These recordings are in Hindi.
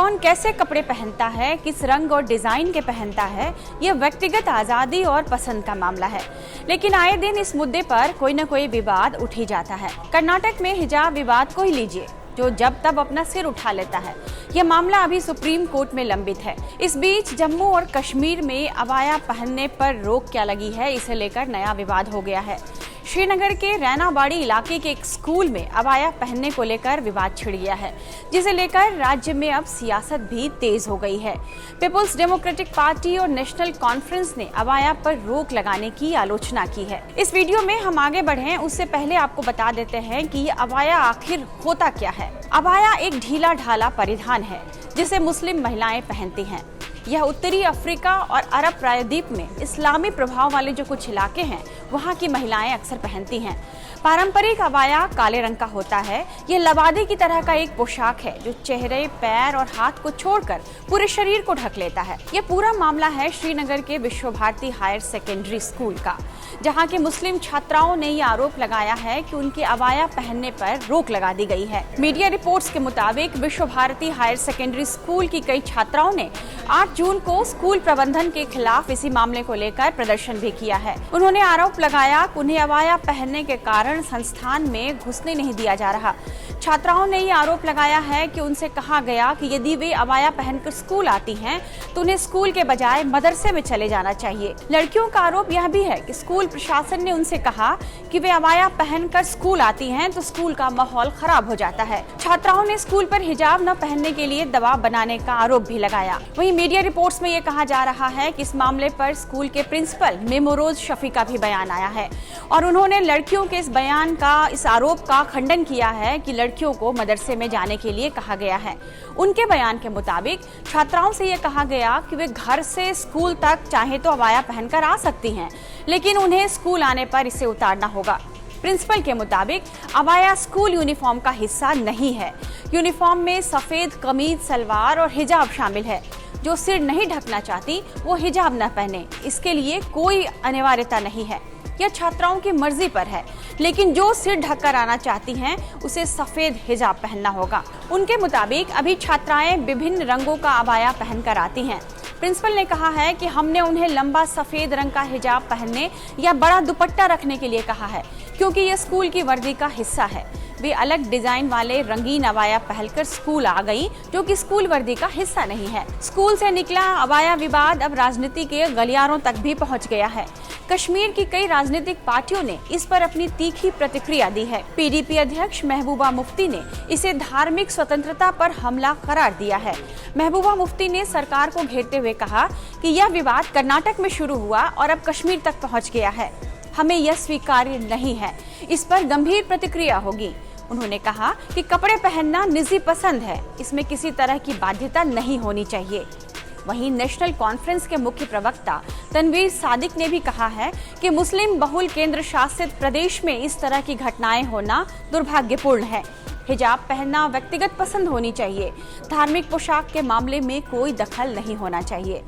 कौन कैसे कपड़े पहनता है, किस रंग और डिजाइन के पहनता है, यह व्यक्तिगत आजादी और पसंद का मामला है। लेकिन आए दिन इस मुद्दे पर कोई न कोई विवाद उठ ही जाता है। कर्नाटक में हिजाब विवाद को ही लीजिए, जो जब तब अपना सिर उठा लेता है। यह मामला अभी सुप्रीम कोर्ट में लंबित है। इस बीच जम्मू और कश्मीर में अबाया पहनने पर रोक क्या लगी है, इसे लेकर नया विवाद हो गया है। श्रीनगर के रैनाबाड़ी इलाके के एक स्कूल में अबाया पहनने को लेकर विवाद छिड़ गया है, जिसे लेकर राज्य में अब सियासत भी तेज हो गई है। पीपुल्स डेमोक्रेटिक पार्टी और नेशनल कॉन्फ्रेंस ने अबाया पर रोक लगाने की आलोचना की है। इस वीडियो में हम आगे बढ़ें उससे पहले आपको बता देते हैं कि अबाया आखिर होता क्या है। अबाया एक ढीला ढाला परिधान है जिसे मुस्लिम महिलाएं पहनती हैं। यह उत्तरी अफ्रीका और अरब प्रायद्वीप में इस्लामी प्रभाव वाले जो कुछ इलाके हैं वहाँ की महिलाएं अक्सर पहनती हैं। पारंपरिक अबाया काले रंग का होता है। यह लबादे की तरह का एक पोशाक है जो चेहरे, पैर और हाथ को छोड़कर पूरे शरीर को ढक लेता है। यह पूरा मामला है श्रीनगर के विश्व भारती हायर सेकेंडरी स्कूल का, जहां के मुस्लिम छात्राओं ने यह आरोप लगाया है कि उनके अबाया पहनने पर रोक लगा दी गई है। मीडिया रिपोर्ट्स के मुताबिक विश्व भारती हायर सेकेंडरी स्कूल की कई छात्राओं ने 8 जून को स्कूल प्रबंधन के खिलाफ इसी मामले को लेकर प्रदर्शन भी किया है। उन्होंने आरोप लगाया कि उन्हें अबाया पहनने के कारण संस्थान में घुसने नहीं दिया जा रहा। छात्राओं ने यह आरोप लगाया है कि उनसे कहा गया कि यदि वे अबाया पहनकर स्कूल आती हैं तो उन्हें स्कूल के बजाय मदरसे में चले जाना चाहिए। लड़कियों का आरोप यह भी है कि स्कूल प्रशासन ने उनसे कहा कि वे अबाया पहनकर स्कूल आती हैं तो स्कूल का माहौल खराब हो जाता है। छात्राओं ने स्कूल पर हिजाब न पहनने के लिए दबाव बनाने का आरोप भी लगाया। वहीं मीडिया रिपोर्ट्स में यह कहा जा रहा है कि इस मामले पर स्कूल के प्रिंसिपल मेमोरोज शफी का भी बयान आया है और उन्होंने लड़कियों के इस आरोप का खंडन किया है कि लड़कियों को मदरसे में जाने के लिए कहा गया है। उनके बयान के मुताबिक छात्राओं से यह कहा गया कि वे घर से स्कूल तक चाहे तो अबाया पहनकर आ सकती हैं, लेकिन उन्हें स्कूल आने पर इसे उतारना होगा। प्रिंसिपल के मुताबिक अबाया स्कूल यूनिफॉर्म का हिस्सा नहीं है। यूनिफॉर्म में सफेद कमीज, सलवार और हिजाब शामिल है। जो सिर नहीं ढकना चाहती वो हिजाब न पहने, इसके लिए कोई अनिवार्यता नहीं है। यह छात्राओं की मर्जी पर है, लेकिन जो सिर ढककर आना चाहती हैं उसे सफेद हिजाब पहनना होगा। उनके मुताबिक अभी छात्राएं विभिन्न रंगों का अबाया पहनकर आती हैं। प्रिंसिपल ने कहा है कि हमने उन्हें लंबा सफेद रंग का हिजाब पहनने या बड़ा दुपट्टा रखने के लिए कहा है, क्योंकि यह स्कूल की वर्दी का हिस्सा है। वे अलग डिजाइन वाले रंगीन अबाया पहनकर स्कूल आ गई, जो कि स्कूल वर्दी का हिस्सा नहीं है। स्कूल से निकला अबाया विवाद अब राजनीति के गलियारों तक भी पहुंच गया है। कश्मीर की कई राजनीतिक पार्टियों ने इस पर अपनी तीखी प्रतिक्रिया दी है। पीडीपी अध्यक्ष महबूबा मुफ्ती ने इसे धार्मिक स्वतंत्रता पर हमला करार दिया है। महबूबा मुफ्ती ने सरकार को घेरते हुए कहा कि यह विवाद कर्नाटक में शुरू हुआ और अब कश्मीर तक पहुंच गया है। हमें यह स्वीकार्य नहीं है, इस पर गंभीर प्रतिक्रिया होगी। उन्होंने कहा कि कपड़े पहनना निजी पसंद है, इसमें किसी तरह की बाध्यता नहीं होनी चाहिए। वहीं नेशनल कॉन्फ्रेंस के मुख्य प्रवक्ता तनवीर सादिक ने भी कहा है कि मुस्लिम बहुल केंद्र शासित प्रदेश में इस तरह की घटनाएं होना दुर्भाग्यपूर्ण है। हिजाब पहनना व्यक्तिगत पसंद होनी चाहिए। धार्मिक पोशाक के मामले में कोई दखल नहीं होना चाहिए।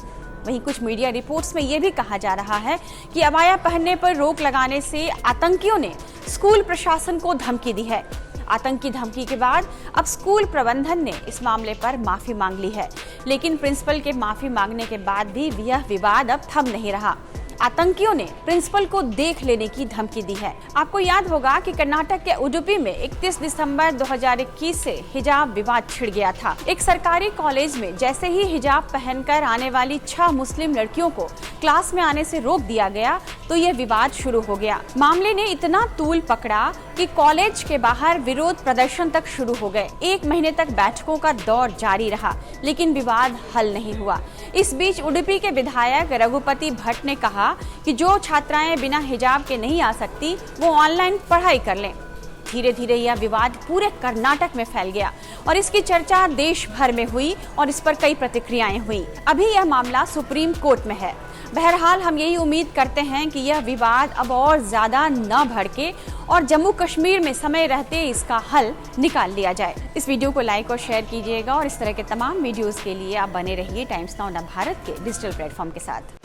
वहीं कुछ मीडिया रिपोर्ट्स में यह भी कहा जा रहा है कि अबाया पहनने पर रोक लगाने से आतंकियों ने स्कूल प्रशासन को धमकी दी है। आतंकी धमकी के बाद अब स्कूल प्रबंधन ने इस मामले पर माफी मांग ली है, लेकिन प्रिंसिपल के माफी मांगने के बाद भी यह विवाद अब थम नहीं रहा। आतंकियों ने प्रिंसिपल को देख लेने की धमकी दी है। आपको याद होगा कि कर्नाटक के उडुपी में 31 दिसंबर 2021 से हिजाब विवाद छिड़ गया था। एक सरकारी कॉलेज में जैसे ही हिजाब पहनकर आने वाली 6 मुस्लिम लड़कियों को क्लास में आने से रोक दिया गया तो यह विवाद शुरू हो गया। मामले ने इतना तूल पकड़ा कि कॉलेज के बाहर विरोध प्रदर्शन तक शुरू हो गए। 1 महीने तक बैठकों का दौर जारी रहा, लेकिन विवाद हल नहीं हुआ। इस बीच उडुपी के विधायक रघुपति भट्ट ने कहा कि जो छात्राएं बिना हिजाब के नहीं आ सकती वो ऑनलाइन पढ़ाई कर लें। धीरे धीरे यह विवाद पूरे कर्नाटक में फैल गया और इसकी चर्चा देश भर में हुई और इस पर कई प्रतिक्रियाएं हुई। अभी यह मामला सुप्रीम कोर्ट में है। बहरहाल हम यही उम्मीद करते हैं कि यह विवाद अब और ज्यादा न भड़के और जम्मू कश्मीर में समय रहते इसका हल निकाल लिया जाए। इस वीडियो को लाइक और शेयर कीजिएगा और इस तरह के तमाम वीडियोस के लिए आप बने रहिए टाइम्स नाउ भारत के डिजिटल प्लेटफॉर्म के साथ।